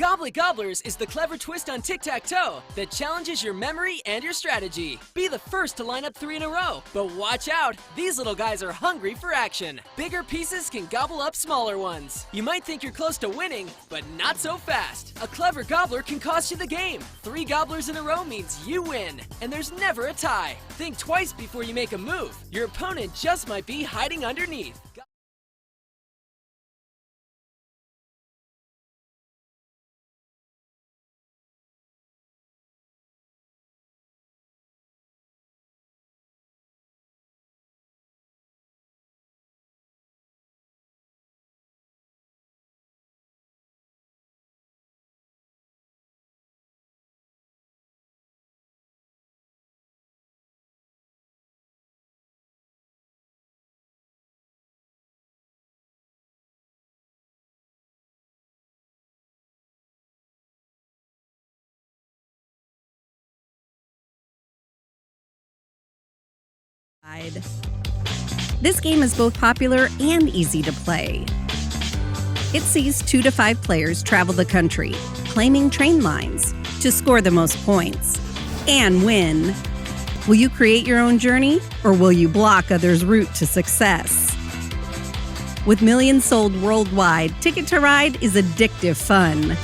Gobblet Gobblers is the clever twist on tic-tac-toe that challenges your memory and your strategy. Be the first to line up 3 in a row, but watch out, these little guys are hungry for action. Bigger pieces can gobble up smaller ones. You might think you're close to winning, but not so fast. A clever gobbler can cost you the game. 3 gobblers in a row means you win, and there's never a tie. Think twice before you make a move. Your opponent just might be hiding underneath. This game is both popular and easy to play. It sees 2 to 5 players travel the country, claiming train lines to score the most points and win. Will you create your own journey, or will you block others' route to success? With millions sold worldwide, Ticket to Ride is addictive fun.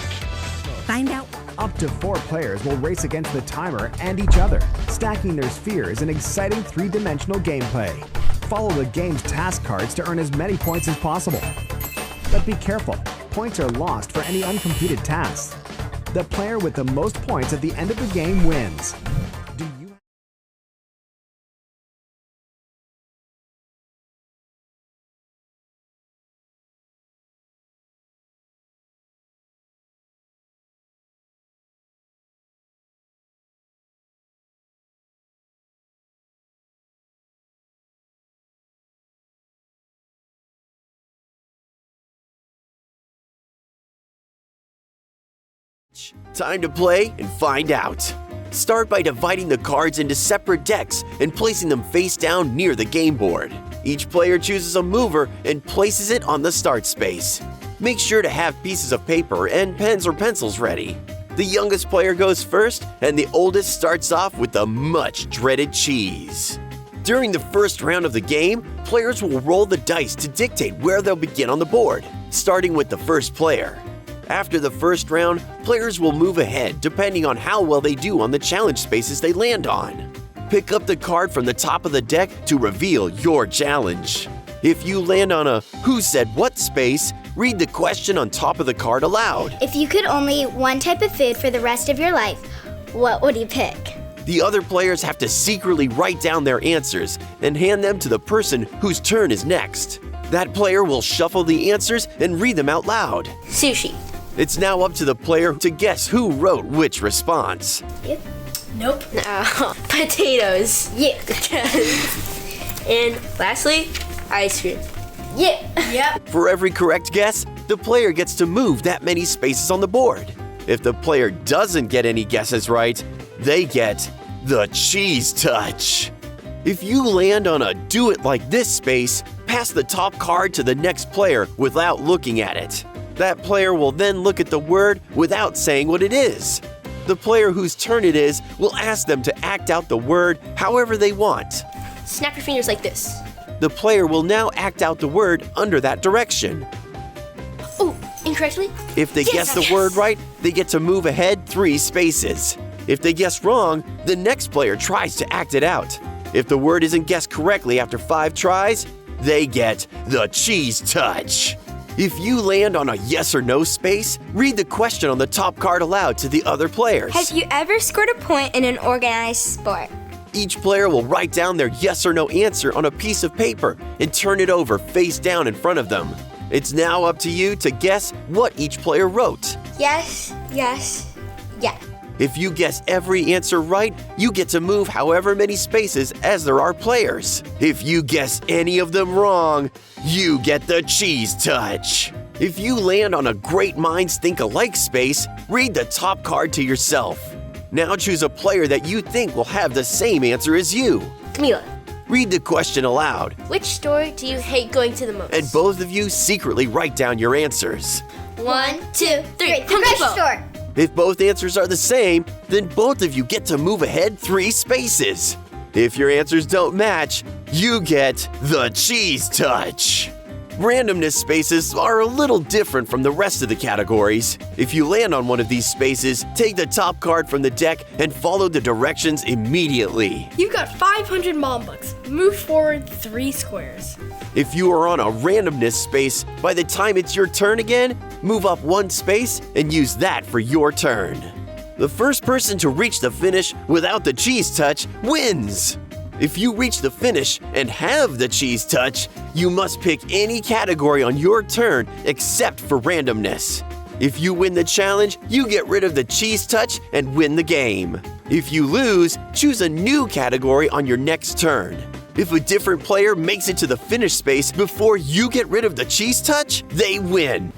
Find out. Up to 4 players will race against the timer and each other, stacking their spheres in exciting 3-dimensional gameplay. Follow the game's task cards to earn as many points as possible. But be careful, points are lost for any uncompleted tasks. The player with the most points at the end of the game wins. Do you Time to play and find out. Start by dividing the cards into separate decks and placing them face down near the game board. Each player chooses a mover and places it on the start space. Make sure to have pieces of paper and pens or pencils ready. The youngest player goes first, and the oldest starts off with the much-dreaded cheese. During the first round of the game, players will roll the dice to dictate where they'll begin on the board, starting with the first player. After the first round, players will move ahead depending on how well they do on the challenge spaces they land on. Pick up the card from the top of the deck to reveal your challenge. If you land on a "Who said what" space, read the question on top of the card aloud. If you could only eat one type of food for the rest of your life, what would you pick? The other players have to secretly write down their answers and hand them to the person whose turn is next. That player will shuffle the answers and read them out loud. Sushi. It's now up to the player to guess who wrote which response. Yep. Nope. No. Potatoes. Yeah. And lastly, ice cream. Yeah. Yep. For every correct guess, the player gets to move that many spaces on the board. If the player doesn't get any guesses right, they get the cheese touch. If you land on a "Do it like this" space, pass the top card to the next player without looking at it. That player will then look at the word without saying what it is. The player whose turn it is will ask them to act out the word however they want. Snap your fingers like this. The player will now act out the word under that direction. Oh, incorrectly? If they guess the word right, they get to move ahead 3 spaces. If they guess wrong, the next player tries to act it out. If the word isn't guessed correctly after 5 tries, they get the cheese touch. If you land on a yes or no space, read the question on the top card aloud to the other players. Have you ever scored a point in an organized sport? Each player will write down their yes or no answer on a piece of paper and turn it over face down in front of them. It's now up to you to guess what each player wrote. Yes, yes, yes. If you guess every answer right, you get to move however many spaces as there are players. If you guess any of them wrong, you get the cheese touch. If you land on a great minds think alike space, read the top card to yourself. Now choose a player that you think will have the same answer as you. Camila. Read the question aloud. Which store do you hate going to the most? And both of you secretly write down your answers. 1, 2, 3. The grocery store. If both answers are the same, then both of you get to move ahead 3 spaces. If your answers don't match, you get the cheese touch. Randomness spaces are a little different from the rest of the categories. If you land on one of these spaces, take the top card from the deck and follow the directions immediately. You've got 500 mom bucks. Move forward 3 squares. If you are on a randomness space, by the time it's your turn again, move up 1 space and use that for your turn. The first person to reach the finish without the cheese touch wins. If you reach the finish and have the cheese touch, you must pick any category on your turn except for randomness. If you win the challenge, you get rid of the cheese touch and win the game. If you lose, choose a new category on your next turn. If a different player makes it to the finish space before you get rid of the cheese touch, they win.